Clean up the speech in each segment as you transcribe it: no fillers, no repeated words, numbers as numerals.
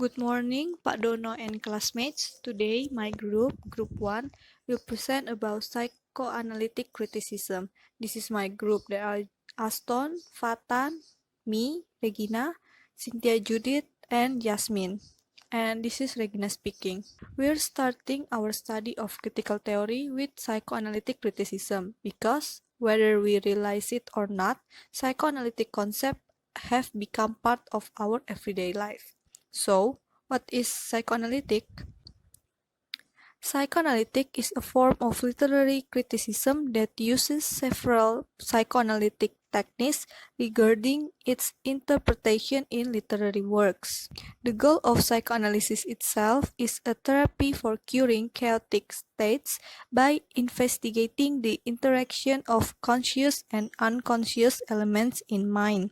Good morning, Pak Dono and classmates. Today, my Group 1, will present about psychoanalytic criticism. This is my group. There are Aston, Fathan, me, Regina, Scientia Judith, and Jasmine. And this is Regina speaking. We're starting our study of critical theory with psychoanalytic criticism because, whether we realize it or not, psychoanalytic concepts have become part of our everyday life. So, what is psychoanalytic? Psychoanalytic is a form of literary criticism that uses several psychoanalytic techniques regarding its interpretation in literary works. The goal of psychoanalysis itself is a therapy for curing chaotic states by investigating the interaction of conscious and unconscious elements in mind.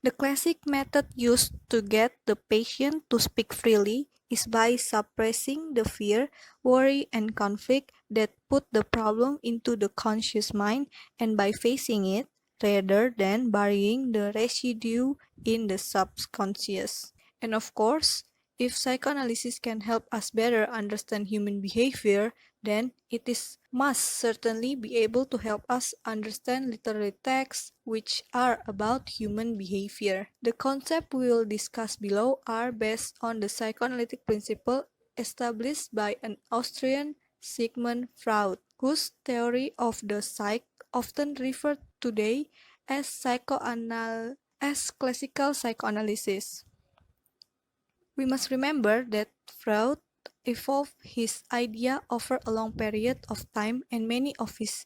The classic method used to get the patient to speak freely is by suppressing the fear, worry, and conflict that put the problem into the conscious mind and by facing it rather than burying the residue in the subconscious. And of course, if psychoanalysis can help us better understand human behavior, then must certainly be able to help us understand literary texts which are about human behavior. The concepts we will discuss below are based on the psychoanalytic principle established by an Austrian Sigmund Freud, whose theory of the psyche often referred today as classical psychoanalysis. We must remember that Freud evolved his idea over a long period of time and many of his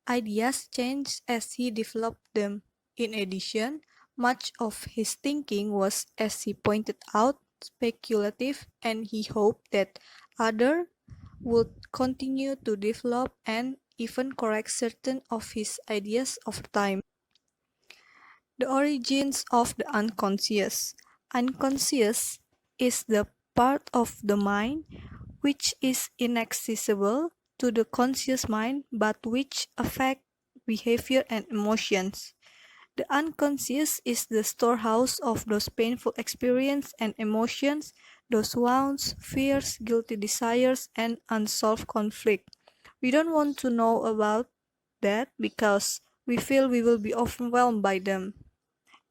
ideas changed as he developed them. In addition, much of his thinking was, as he pointed out, speculative, and he hoped that others would continue to develop and even correct certain of his ideas over time. The origins of the unconscious. Unconscious is the part of the mind which is inaccessible to the conscious mind but which affect behavior and emotions. The unconscious is the storehouse of those painful experiences and emotions, those wounds, fears, guilty desires, and unsolved conflict. We don't want to know about that because we feel we will be overwhelmed by them.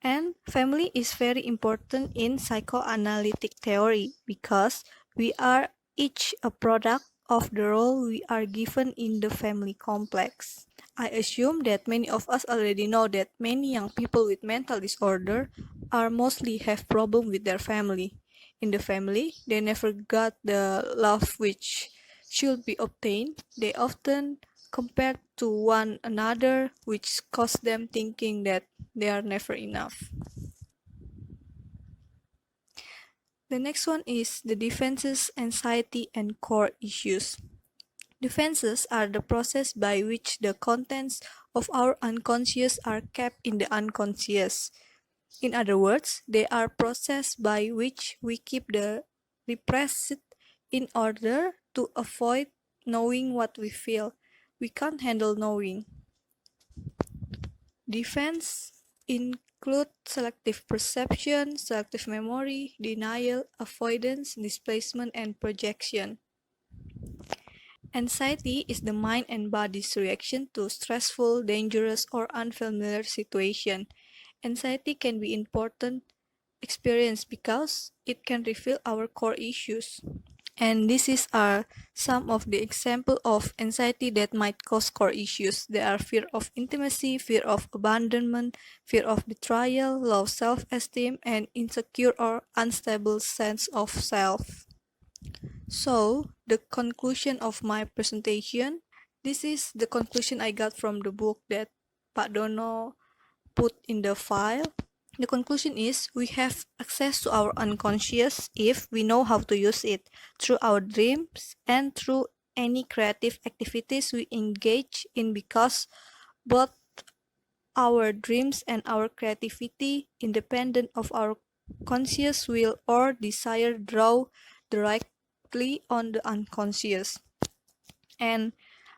And family is very important in psychoanalytic theory because we are each a product of the role we are given in the family complex. I assume that many of us already know that many young people with mental disorder are mostly have problem with their family. In the family, they never got the love which should be obtained. They often compare to one another, which cause them thinking that they are never enough. The next one is the defenses, anxiety, and core issues. Defenses are the process by which the contents of our unconscious are kept in the unconscious. In other words, they are process by which we keep the repressed in order to avoid knowing what we feel. We can't handle knowing. Defense include selective perception, selective memory, denial, avoidance, displacement, and projection. Anxiety is the mind and body's reaction to stressful, dangerous, or unfamiliar situation. Anxiety can be important experience because it can reveal our core issues. And are some of the example of anxiety that might cause core issues. There are fear of intimacy, fear of abandonment, fear of betrayal, low self-esteem, and insecure or unstable sense of self. So, the conclusion of my presentation, this is the conclusion I got from the book that Pak Dono put in the file. The conclusion is we have access to our unconscious if we know how to use it through our dreams and through any creative activities we engage in because both our dreams and our creativity, independent of our conscious will or desire, draw directly on the unconscious. And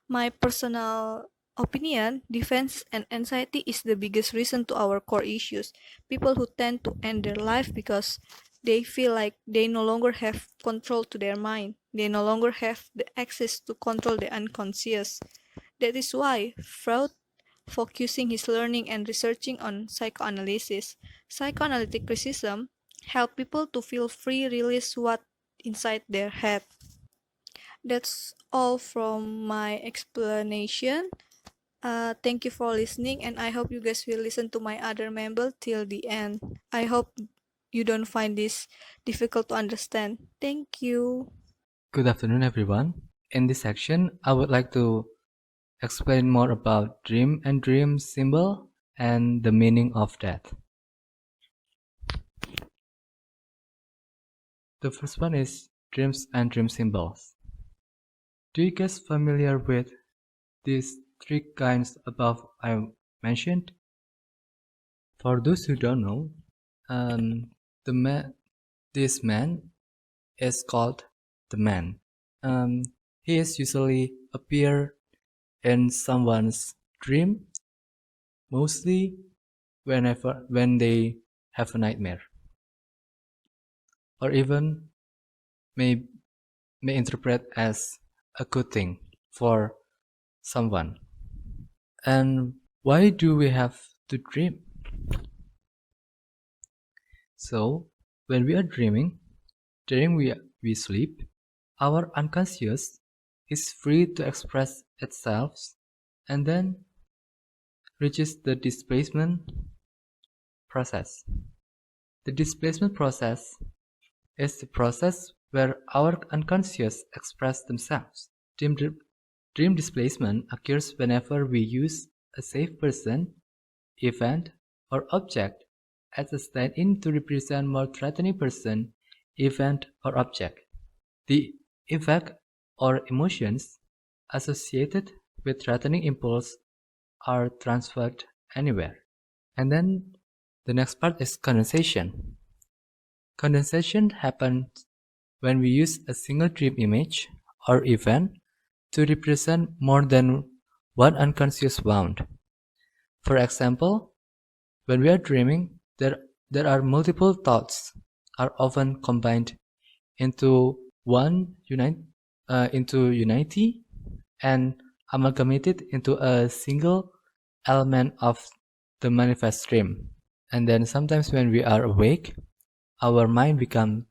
my personal opinion, defense and anxiety is the biggest reason to our core issues. People who tend to end their life because They feel like they no longer have control to their mind. They no longer have the access to control the unconscious. That is why Freud focusing his learning and researching on psychoanalysis. Psychoanalytic criticism help people to feel free release what inside their head. That's all from my explanation. Thank you for listening, and I hope you guys will listen to my other member till the end. I hope you don't find this difficult to understand. Thank you. Good afternoon, everyone. In this section, I would like to explain more about dream and dream symbol and the meaning of that. The first one is dreams and dream symbols. Do you guys familiar with these three kinds above I mentioned? For those who don't know, the man, this man is called the man. He is usually appear in someone's dream, mostly when they have a nightmare, or even may may interpret as a good thing for someone. And why do we have to dream? So when we are dreaming, during we sleep, our unconscious is free to express itself and then reaches the displacement process. The displacement process is the process where our unconscious express themselves. Dream displacement occurs whenever we use a safe person, event, or object as a stand-in to represent more threatening person, event, or object. The effect or emotions associated with threatening impulse are transferred anywhere. And then the next part is condensation. Condensation happens when we use a single dream image or event to represent more than one unconscious wound. For example, when we are dreaming, there are multiple thoughts are often combined into into unity and amalgamated into a single element of the manifest dream. And then sometimes when we are awake, our mind become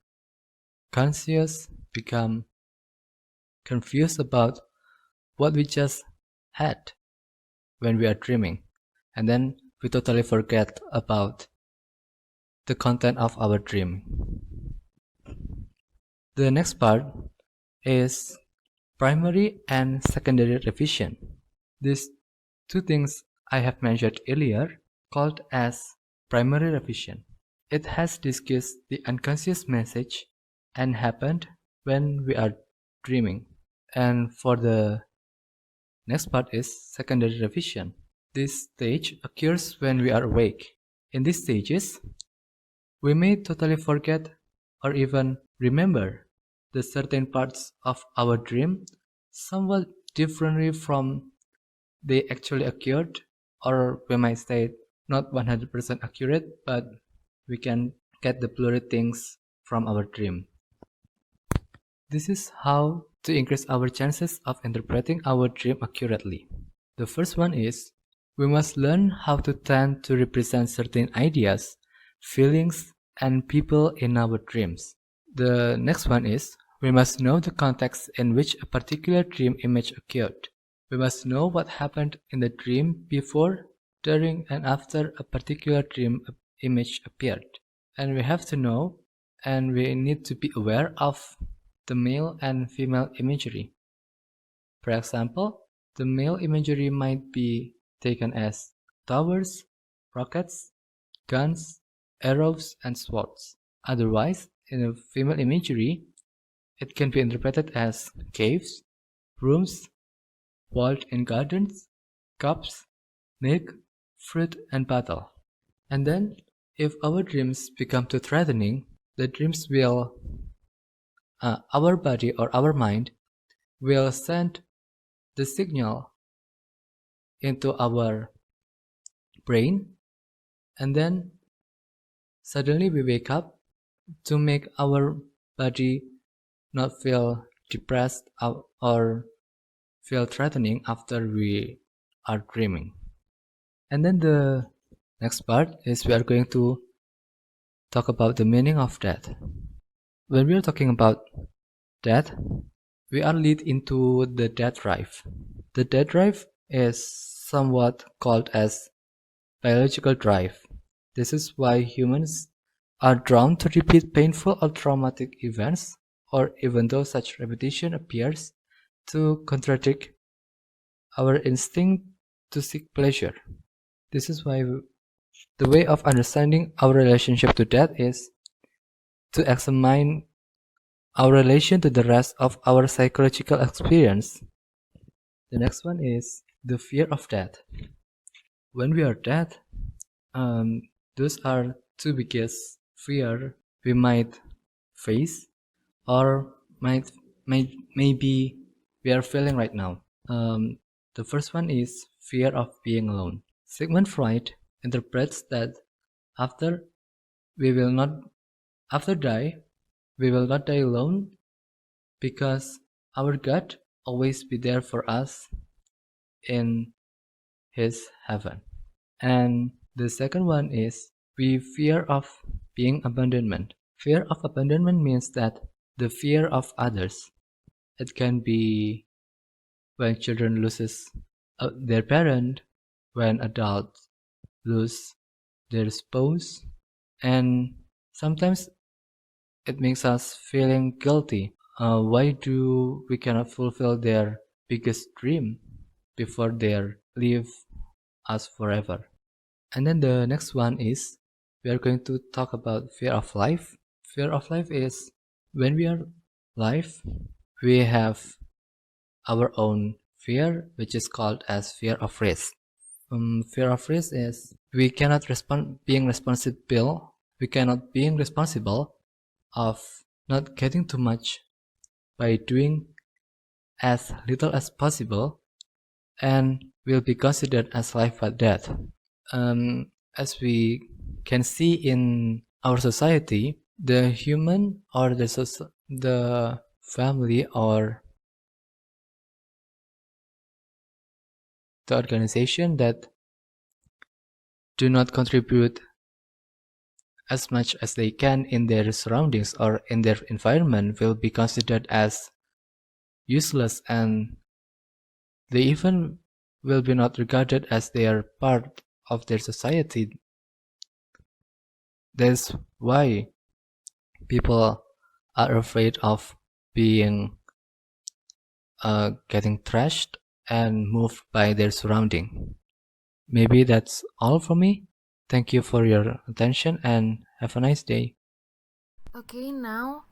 conscious, become confused about what we just had when we are dreaming, and then we totally forget about the content of our dream. The next part is primary and secondary revision. These two things I have mentioned earlier called as primary revision. It has discussed the unconscious message and happened when we are dreaming. And for the next part is secondary revision. This stage occurs when we are awake. In these stages, we may totally forget or even remember the certain parts of our dream somewhat differently from they actually occurred, or we might say not 100% accurate, but we can get the blurry things from our dream. This is how to increase our chances of interpreting our dream accurately. The first one is we must learn how to tend to represent certain ideas, feelings, and people in our dreams. The next one is we must know the context in which a particular dream image occurred. We must know what happened in the dream before, during, and after a particular dream image appeared. And we have to know and we need to be aware of the male and female imagery. For example, the male imagery might be taken as towers, rockets, guns, arrows, and swords. Otherwise, in a female imagery, it can be interpreted as caves, rooms, walled in gardens, cups, milk, fruit, and battle. And then, if our dreams become too threatening, the dreams will, our body or our mind will send the signal into our brain, and then suddenly we wake up to make our body not feel depressed or feel threatening after we are dreaming. And then the next part is we are going to talk about the meaning of death. When we are talking about death, we are led into the death drive. The death drive is somewhat called as biological drive. This is why humans are drawn to repeat painful or traumatic events, or even though such repetition appears to contradict our instinct to seek pleasure. This is why the way of understanding our relationship to death is to examine our relation to the rest of our psychological experience. The next one is the fear of death. When we are dead, um, those are two biggest fear we might face or maybe we are feeling right now. The first one is fear of being alone. Sigmund Freud interprets that after we will not after die we will not die alone because our God always be there for us in his heaven. And the second one is we fear of being abandonment. Fear of abandonment means that the fear of others. It can be when children loses their parent, when adults lose their spouse, and sometimes it makes us feeling guilty. Why do we cannot fulfill their biggest dream before they leave us forever? And then the next one is we are going to talk about fear of life. Fear of life is when we are alive, we have our own fear, which is called as fear of risk. Fear of risk is we cannot being responsible. We cannot being responsible of not getting too much by doing as little as possible, and will be considered as life or death. As we can see in our society, the human or the family or the organization that do not contribute as much as they can in their surroundings or in their environment will be considered as useless, and they even will be not regarded as they are part of their society. That's why people are afraid of being getting trashed and moved by their surrounding. Maybe that's all for me. Thank you for your attention and have a nice day. Okay, now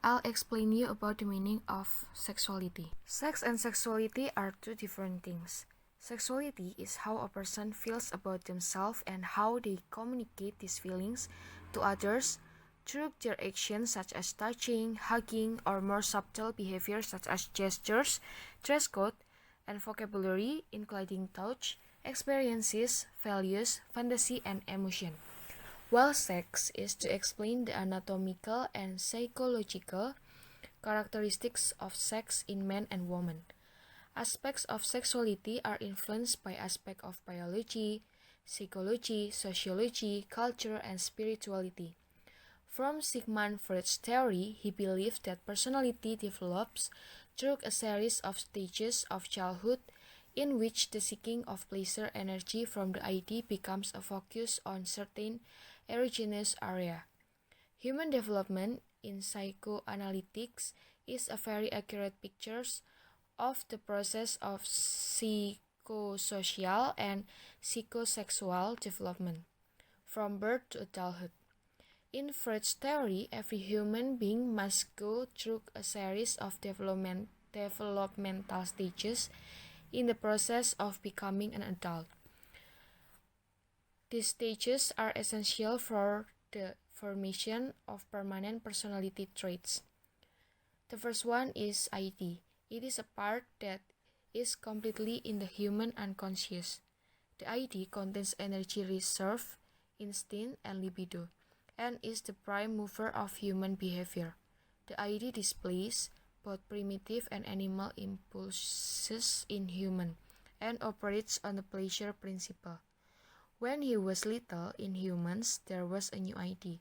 I'll explain you about the meaning of sexuality. Sex and sexuality are two different things. Sexuality is how a person feels about themselves and how they communicate these feelings to others through their actions such as touching, hugging, or more subtle behaviors such as gestures, dress code, and vocabulary, including touch, experiences, values, fantasy, and emotion. While sex is to explain the anatomical and psychological characteristics of sex in men and women. Aspects of sexuality are influenced by aspects of biology, psychology, sociology, culture, and spirituality. From Sigmund Freud's theory, he believed that personality develops through a series of stages of childhood in which the seeking of pleasure energy from the id becomes a focus on certain erogenous area. Human development in psychoanalytics is a very accurate picture of the process of psychosocial and psychosexual development from birth to adulthood. In Freud's theory, every human being must go through a series of developmental stages in the process of becoming an adult. These stages are essential for the formation of permanent personality traits. The first one is ID. It is a part that is completely in the human unconscious. The ID contains energy reserve, instinct, and libido. and is the prime mover of human behavior. The ID displays both primitive and animal impulses in human, and operates on the pleasure principle. When he was little, in humans, there was a new ID.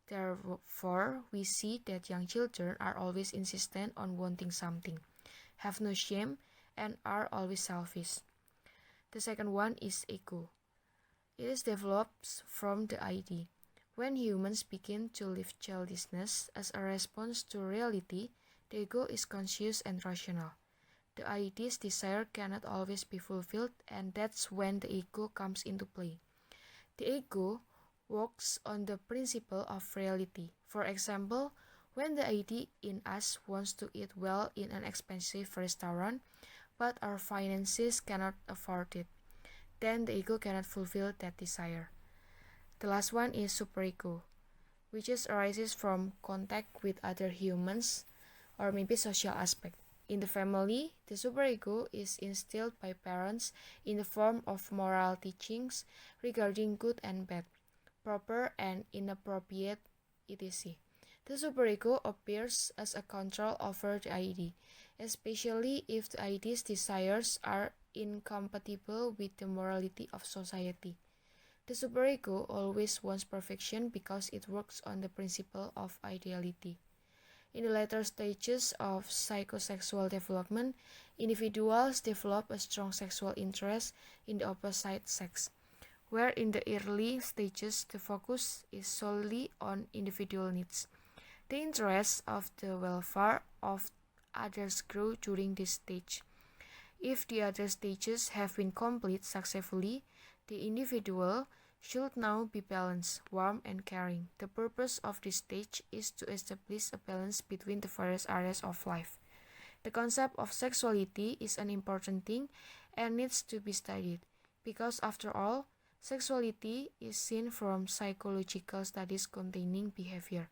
Therefore, we see that young children are always insistent on wanting something, have no shame, and are always selfish. The second one is ego. It is developed from the ID. When humans begin to live childishness as a response to reality, the ego is conscious and rational. The ID's desire cannot always be fulfilled, and that's when the ego comes into play. The ego works on the principle of reality. For example, when the ID in us wants to eat well in an expensive restaurant, but our finances cannot afford it, then the ego cannot fulfill that desire. The last one is superego, which arises from contact with other humans or maybe social aspect. In the family, the superego is instilled by parents in the form of moral teachings regarding good and bad, proper and inappropriate, etc. The superego appears as a control over the ID, especially if the ID's desires are incompatible with the morality of society. The superego always wants perfection because it works on the principle of ideality. In the later stages of psychosexual development, individuals develop a strong sexual interest in the opposite sex, where in the early stages the focus is solely on individual needs. The interest of the welfare of others grow during this stage. If the other stages have been completed successfully, the individual should now be balanced, warm, and caring. The purpose of this stage is to establish a balance between the various areas of life. The concept of sexuality is an important thing and needs to be studied, because after all, sexuality is seen from psychological studies containing behavior.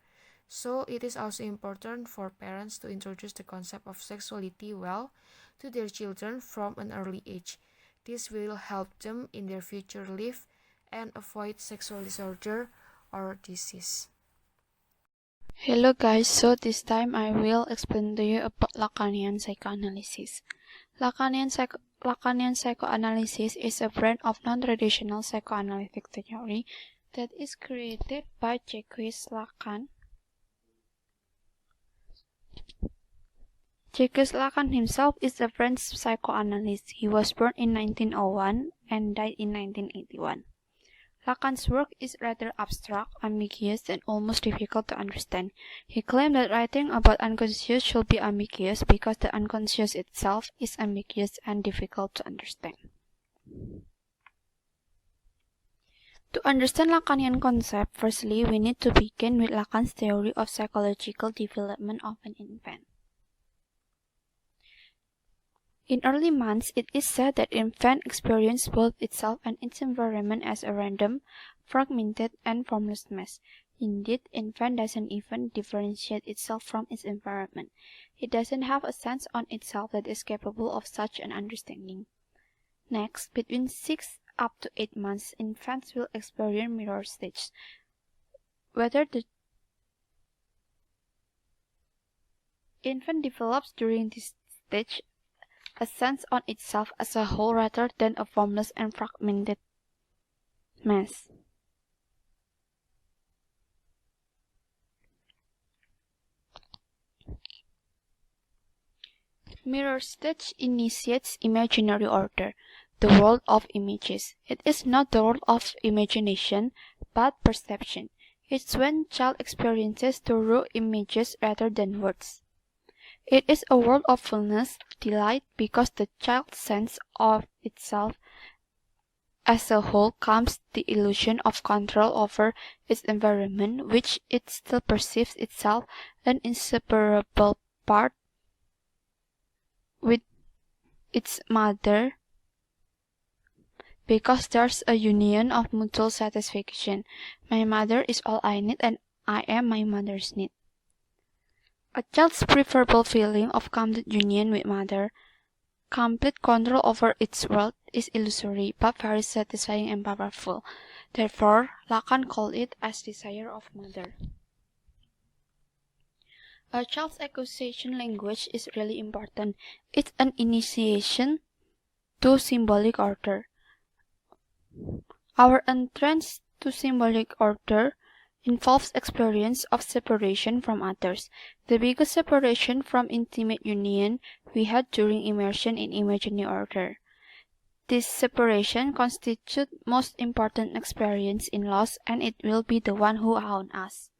So it is also important for parents to introduce the concept of sexuality well to their children from an early age. This will help them in their future life and avoid sexual disorder or disease. Hello guys, so this time I will explain to you about Lacanian psychoanalysis. Lacanian psychoanalysis is a brand of non-traditional psychoanalytic theory that is created by Jacques Lacan. Jacques Lacan himself is a French psychoanalyst. He was born in 1901 and died in 1981. Lacan's work is rather abstract, ambiguous, and almost difficult to understand. He claimed that writing about unconscious should be ambiguous because the unconscious itself is ambiguous and difficult to understand. To understand Lacanian concept, firstly, we need to begin with Lacan's theory of psychological development of an infant. In early months, it is said that infant experiences both itself and its environment as a random, fragmented, and formless mess. Indeed, infant doesn't even differentiate itself from its environment. It doesn't have a sense on itself that is capable of such an understanding. Next, between 6 up to 8 months, infants will experience mirror stage. Whether the infant develops during this stage a sense on itself as a whole rather than a formless and fragmented mass. Mirror stage initiates imaginary order, the world of images. It is not the world of imagination, but perception. It's when child experiences through images rather than words. It is a world of fullness, delight, because the child's sense of itself as a whole comes the illusion of control over its environment, which it still perceives itself an inseparable part with its mother, because there's a union of mutual satisfaction. My mother is all I need and I am my mother's need. A child's preferable feeling of complete union with mother, complete control over its world, is illusory but very satisfying and powerful. Therefore, Lacan called it as desire of mother. A child's acquisition language is really important. It's an initiation to symbolic order. Our entrance to symbolic order involves experience of separation from others. The biggest separation from intimate union we had during immersion in imaginary order. This separation constitutes most important experience in loss, and it will be the one who haunts us.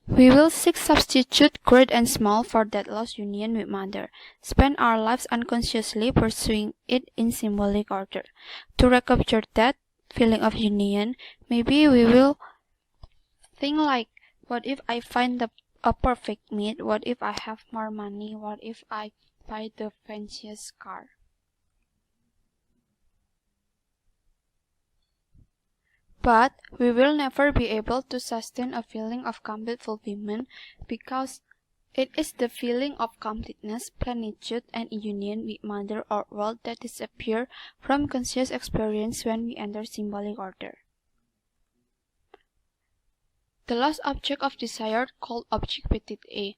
We will seek substitute great and small for that lost union with mother, spend our lives unconsciously pursuing it in symbolic order. To recapture that feeling of union, maybe we will think like, what if I find a perfect mate? What if I have more money? What if I buy the fanciest car? But we will never be able to sustain a feeling of complete fulfillment because it is the feeling of completeness, plenitude, and union with mother or world that disappear from conscious experience when we enter symbolic order. The last object of desire called object petit a.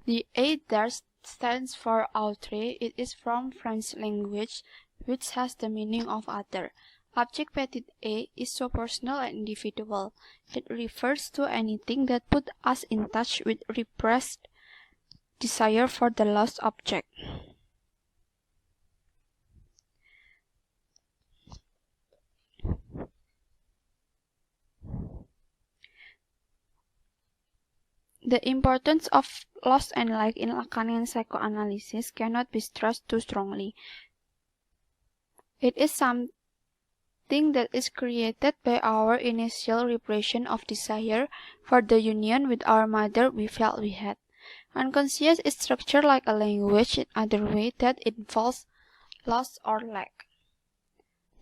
The A there stands for autre. It is from French language, which has the meaning of other. Object petit a is so personal and individual. It refers to anything that puts us in touch with repressed desire for the lost object. The importance of loss and like in Lacanian psychoanalysis cannot be stressed too strongly. It is something that is created by our initial repression of desire for the union with our mother we felt we had. Unconscious is structured like a language in other way that involves loss or lack.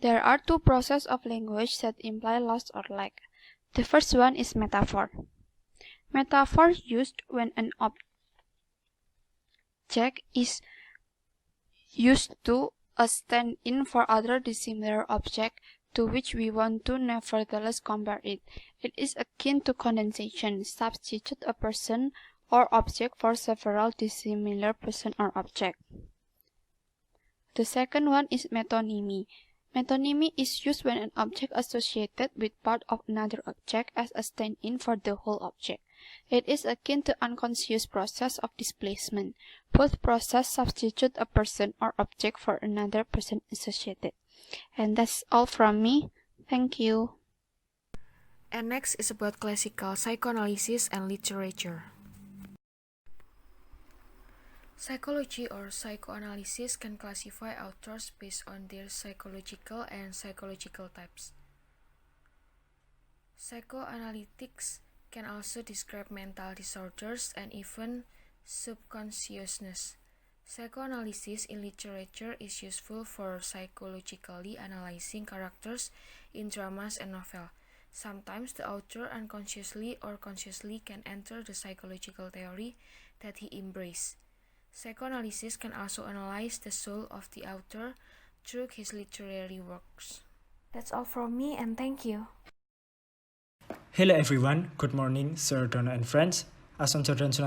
There are two processes of language that imply loss or lack. The first one is metaphor. Metaphor used when an object is used to a stand-in for other dissimilar object to which we want to nevertheless compare it. It is akin to condensation. Substitute a person or object for several dissimilar person or object. The second one is metonymy. Metonymy is used when an object associated with part of another object as a stand-in for the whole object. It is akin to unconscious process of displacement. Both process substitute a person or object for another person associated. And that's all from me. Thank you. And next is about classical psychoanalysis and literature. Psychology or psychoanalysis can classify authors based on their psychological and psychological types. Psychoanalytics can also describe mental disorders and even subconsciousness. Psychoanalysis in literature is useful for psychologically analyzing characters in dramas and novels. Sometimes the author unconsciously or consciously can enter the psychological theory that he embraces. Psychoanalysis can also analyze the soul of the author through his literary works. That's all from me, and thank you. Hello everyone, good morning, Sir Donna and friends. Aston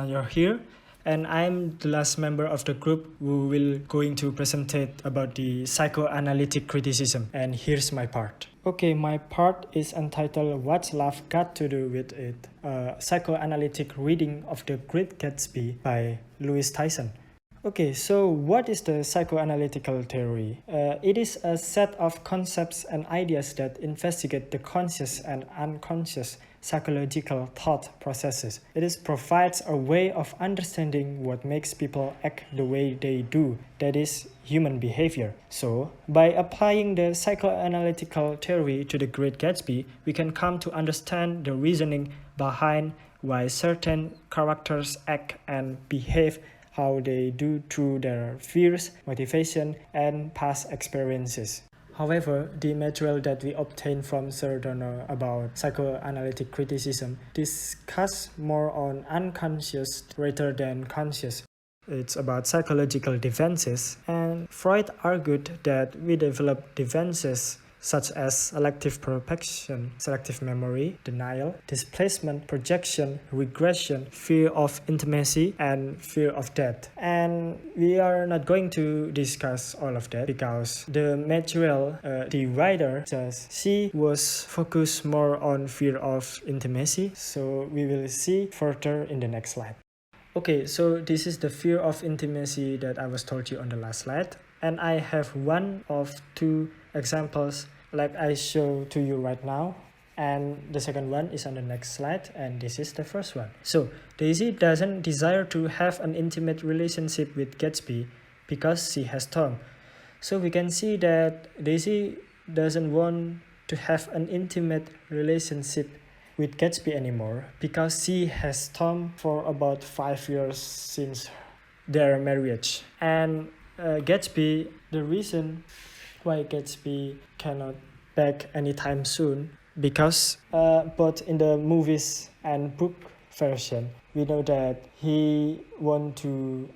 you're here, and I'm the last member of the group who will going to present about the psychoanalytic criticism, and here's my part. Okay, my part is entitled What's Love Got to Do with It? A psychoanalytic reading of The Great Gatsby by Louis Tyson. Okay, so what is the psychoanalytical theory? It is a set of concepts and ideas that investigate the conscious and unconscious psychological thought processes. It provides a way of understanding what makes people act the way they do, that is, human behavior. So, by applying the psychoanalytical theory to The Great Gatsby, we can come to understand the reasoning behind why certain characters act and behave how they do through their fears, motivation, and past experiences. However, the material that we obtain from Sir Donner about psychoanalytic criticism discuss more on unconscious rather than conscious. It's about psychological defenses, and Freud argued that we develop defenses such as selective protection, selective memory, denial, displacement, projection, regression, fear of intimacy, and fear of death. And we are not going to discuss all of that because the material the writer says she was focused more on fear of intimacy, so we will see further in the next slide. Okay, so this is the fear of intimacy that I was told you on the last slide. And I have one of two examples like I show to you right now. And the second one is on the next slide, and this is the first one. So Daisy doesn't desire to have an intimate relationship with Gatsby because she has Tom. So we can see that Daisy doesn't want to have an intimate relationship with Gatsby anymore because she has Tom for about 5 years since their marriage. And Gatsby, the reason why Gatsby cannot back anytime soon, because both in the movies and book version, we know that he want to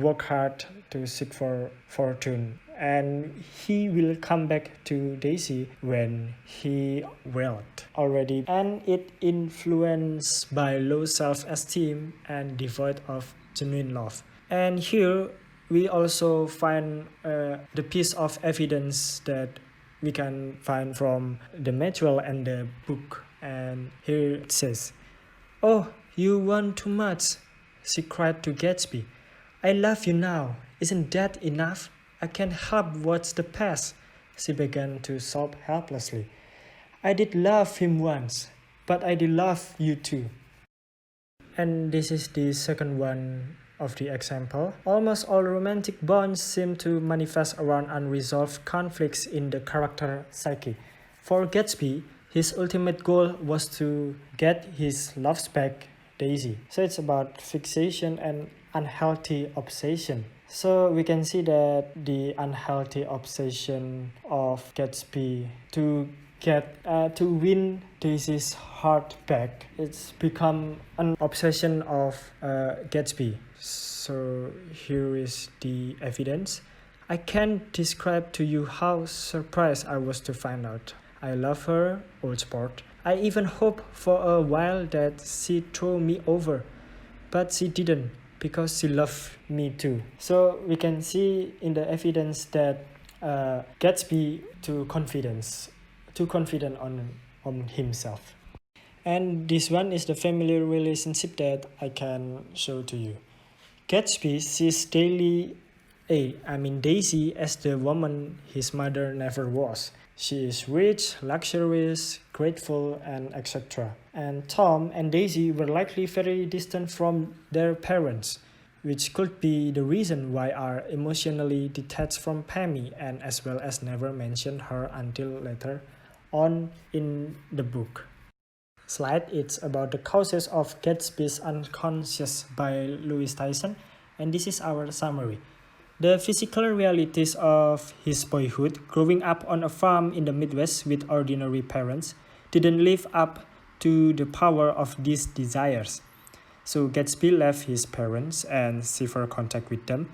work hard to seek for fortune, and he will come back to Daisy when he wealth already, and it influenced by low self-esteem and devoid of genuine love. And here we also find the piece of evidence that we can find from the material and the book. And here it says, "Oh, you want too much," she cried to Gatsby. "I love you now. Isn't that enough? I can't help what's the past." She began to sob helplessly. "I did love him once, but I did love you too." And this is the second one of the example. Almost all romantic bonds seem to manifest around unresolved conflicts in the character psyche. For Gatsby, his ultimate goal was to get his loves back, Daisy. So it's about fixation and unhealthy obsession. So we can see that the unhealthy obsession of Gatsby to win Daisy's heart back, it's become an obsession of Gatsby. So here is the evidence. "I can't describe to you how surprised I was to find out. I love her, old sport. I even hoped for a while that she'd throw me over, but she didn't, because she loved me too." So we can see in the evidence that Gatsby too confident on himself. And this one is the family relationship that I can show to you. Gatsby sees Daisy as the woman his mother never was. She is rich, luxurious, grateful, and etc. And Tom and Daisy were likely very distant from their parents, which could be the reason why are emotionally detached from Pammy, and as well as never mention her until later on in the book. Slide, it's about the causes of Gatsby's unconscious by Louis Tyson, and this is our summary. The physical realities of his boyhood, growing up on a farm in the Midwest with ordinary parents, didn't live up to the power of these desires. So Gatsby left his parents and severed contact with them.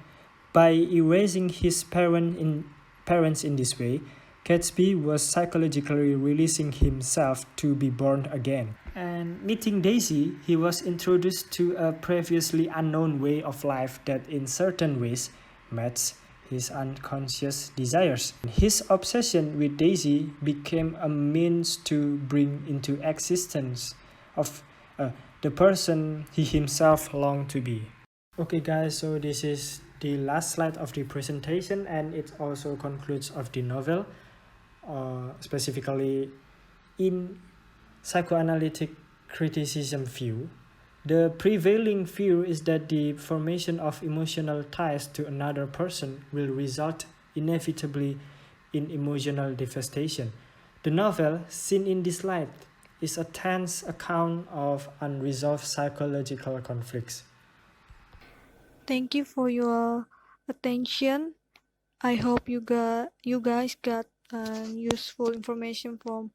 By erasing his parents in this way, Gatsby was psychologically releasing himself to be born again. And meeting Daisy, he was introduced to a previously unknown way of life that in certain ways matched his unconscious desires. His obsession with Daisy became a means to bring into existence of the person he himself longed to be. Okay guys, so this is the last slide of the presentation, and it also concludes of the novel. Specifically in psychoanalytic criticism view, the prevailing view is that the formation of emotional ties to another person will result inevitably in emotional devastation. The novel, seen in this light, is a tense account of unresolved psychological conflicts. Thank you for your attention. I hope you guys got useful information from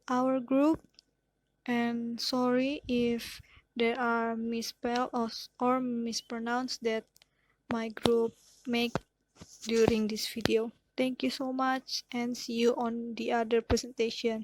our group, and sorry if there are misspelled or mispronounced that my group make during this video. Thank you so much and see you on the other presentation.